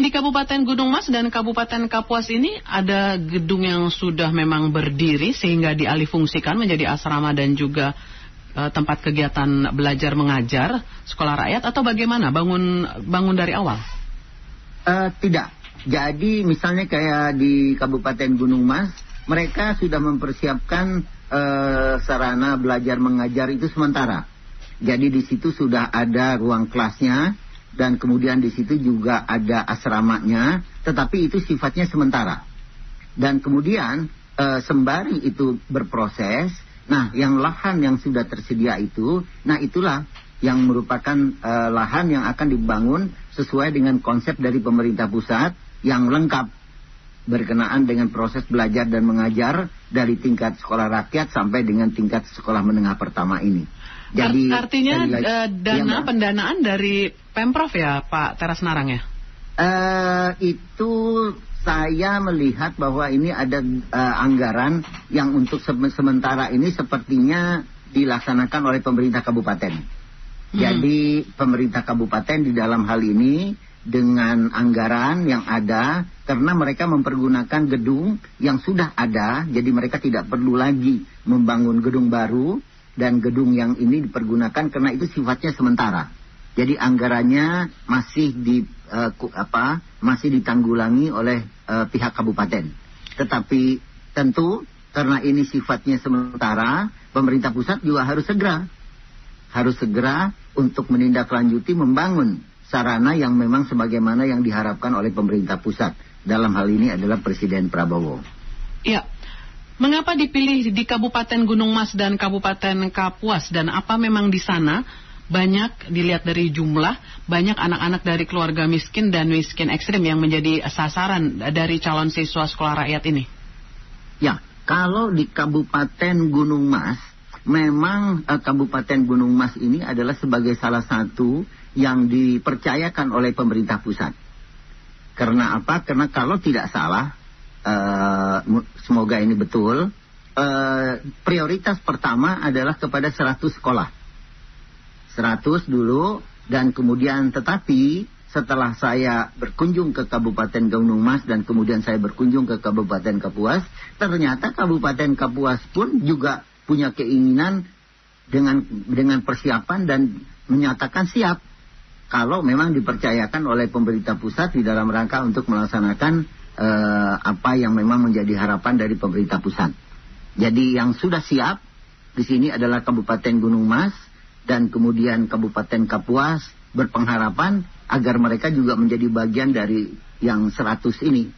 Yang di Kabupaten Gunung Mas dan Kabupaten Kapuas ini ada gedung yang sudah memang berdiri sehingga dialihfungsikan menjadi asrama dan juga tempat kegiatan belajar mengajar sekolah rakyat, atau bagaimana bangun dari awal? Tidak. Jadi misalnya kayak di Kabupaten Gunung Mas, mereka sudah mempersiapkan sarana belajar mengajar itu sementara. Jadi di situ sudah ada ruang kelasnya, dan kemudian di situ juga ada asramanya, tetapi itu sifatnya sementara. Dan kemudian sembari itu berproses, nah yang lahan yang sudah tersedia itu, nah itulah yang merupakan lahan yang akan dibangun sesuai dengan konsep dari pemerintah pusat yang lengkap berkenaan dengan proses belajar dan mengajar dari tingkat sekolah rakyat sampai dengan tingkat sekolah menengah pertama ini. Jadi artinya pendanaan dari Pemprov ya Pak Teras Narang ya? Itu saya melihat bahwa ini ada anggaran yang untuk sementara ini sepertinya dilaksanakan oleh pemerintah kabupaten. Jadi pemerintah kabupaten di dalam hal ini dengan anggaran yang ada, karena mereka mempergunakan gedung yang sudah ada, jadi mereka tidak perlu lagi membangun gedung baru, dan gedung yang ini dipergunakan karena itu sifatnya sementara. Jadi anggarannya masih masih ditanggulangi oleh pihak kabupaten. Tetapi tentu karena ini sifatnya sementara, pemerintah pusat juga harus segera untuk menindaklanjuti membangun sarana yang memang sebagaimana yang diharapkan oleh pemerintah pusat. Dalam hal ini adalah Presiden Prabowo. Ya. Mengapa dipilih di Kabupaten Gunung Mas dan Kabupaten Kapuas, dan apa memang di sana banyak dilihat dari jumlah, banyak anak-anak dari keluarga miskin dan miskin ekstrim yang menjadi sasaran dari calon siswa sekolah rakyat ini? Ya, kalau di Kabupaten Gunung Mas, memang Kabupaten Gunung Mas ini adalah sebagai salah satu yang dipercayakan oleh pemerintah pusat. Karena apa? Karena kalau tidak salah, semoga ini betul, prioritas pertama adalah kepada 100 sekolah. 100 dulu, dan kemudian tetapi setelah saya berkunjung ke Kabupaten Gunung Mas dan kemudian saya berkunjung ke Kabupaten Kapuas, ternyata Kabupaten Kapuas pun juga punya keinginan dengan persiapan dan menyatakan siap kalau memang dipercayakan oleh pemerintah pusat di dalam rangka untuk melaksanakan apa yang memang menjadi harapan dari pemerintah pusat. Jadi yang sudah siap di sini adalah Kabupaten Gunung Mas dan kemudian Kabupaten Kapuas, berpengharapan agar mereka juga menjadi bagian dari yang 100 ini,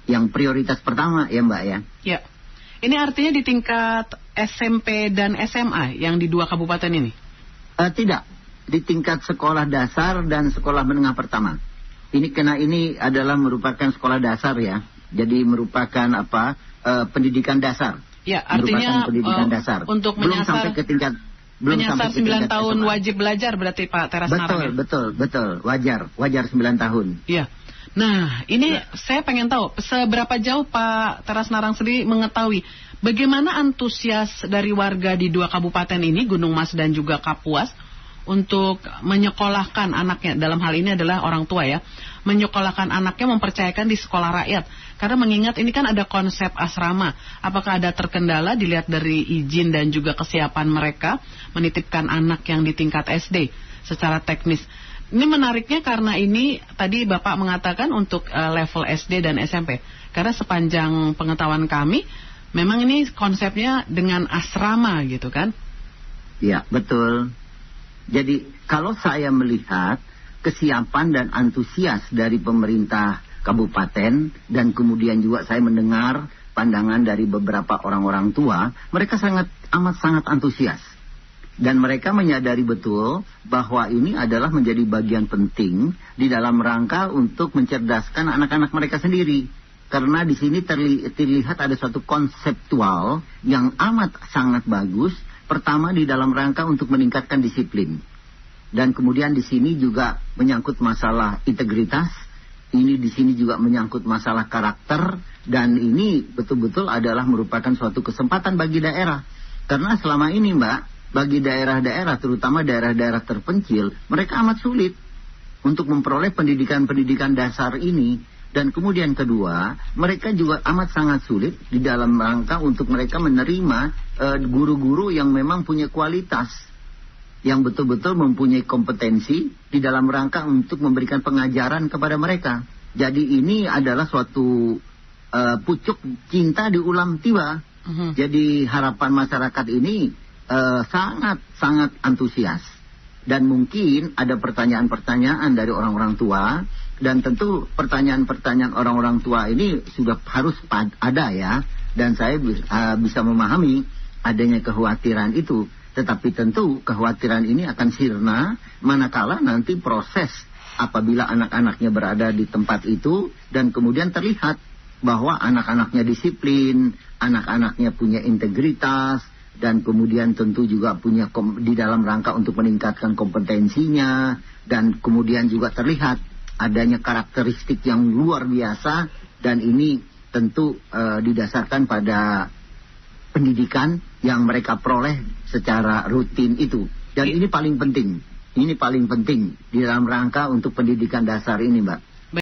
yang prioritas pertama ya Mbak ya. Ya. Ini artinya di tingkat SMP dan SMA yang di 2 kabupaten ini? Tidak, di tingkat sekolah dasar dan sekolah menengah pertama. Ini adalah merupakan sekolah dasar ya. Jadi merupakan pendidikan dasar. Ya, artinya pendidikan dasar. Untuk belum sampai ke tingkat menyasar 9 tahun SMA. Wajib belajar berarti Pak Teras Narang. Betul. Wajar 9 tahun. Iya. Nah, ini saya pengen tahu seberapa jauh Pak Teras Narang sendiri mengetahui bagaimana antusias dari warga di 2 kabupaten ini, Gunung Mas dan juga Kapuas, untuk menyekolahkan anaknya, dalam hal ini adalah orang tua ya, menyekolahkan anaknya, mempercayakan di sekolah rakyat. Karena mengingat ini kan ada konsep asrama, apakah ada terkendala dilihat dari izin dan juga kesiapan mereka menitipkan anak yang di tingkat SD secara teknis. Ini menariknya karena ini tadi Bapak mengatakan untuk level SD dan SMP. Karena sepanjang pengetahuan kami, memang ini konsepnya dengan asrama gitu kan? Ya, betul. Jadi kalau saya melihat kesiapan dan antusias dari pemerintah kabupaten dan kemudian juga saya mendengar pandangan dari beberapa orang-orang tua, mereka amat sangat antusias. Dan mereka menyadari betul bahwa ini adalah menjadi bagian penting di dalam rangka untuk mencerdaskan anak-anak mereka sendiri. Karena di sini terlihat ada suatu konseptual yang amat sangat bagus. Pertama di dalam rangka untuk meningkatkan disiplin. Dan kemudian di sini juga menyangkut masalah integritas. Ini di sini juga menyangkut masalah karakter. Dan ini betul-betul adalah merupakan suatu kesempatan bagi daerah. Karena selama ini Mbak, bagi daerah-daerah, terutama daerah-daerah terpencil, mereka amat sulit untuk memperoleh pendidikan dasar ini. Dan kemudian kedua, mereka juga amat sangat sulit di dalam rangka untuk mereka menerima guru-guru yang memang punya kualitas, yang betul-betul mempunyai kompetensi di dalam rangka untuk memberikan pengajaran kepada mereka. Jadi ini adalah suatu pucuk cinta di ulam tiba. Jadi harapan masyarakat ini sangat antusias. Dan mungkin ada pertanyaan-pertanyaan dari orang-orang tua. Dan tentu pertanyaan-pertanyaan orang-orang tua ini sudah harus ada ya. Dan saya bisa memahami adanya kekhawatiran itu. Tetapi tentu kekhawatiran ini akan sirna manakala nanti proses apabila anak-anaknya berada di tempat itu. Dan kemudian terlihat bahwa anak-anaknya disiplin, anak-anaknya punya integritas. Dan kemudian tentu juga punya di dalam rangka untuk meningkatkan kompetensinya. Dan kemudian juga terlihat adanya karakteristik yang luar biasa, dan ini tentu didasarkan pada pendidikan yang mereka peroleh secara rutin itu. Dan ini paling penting di dalam rangka untuk pendidikan dasar ini, Mbak.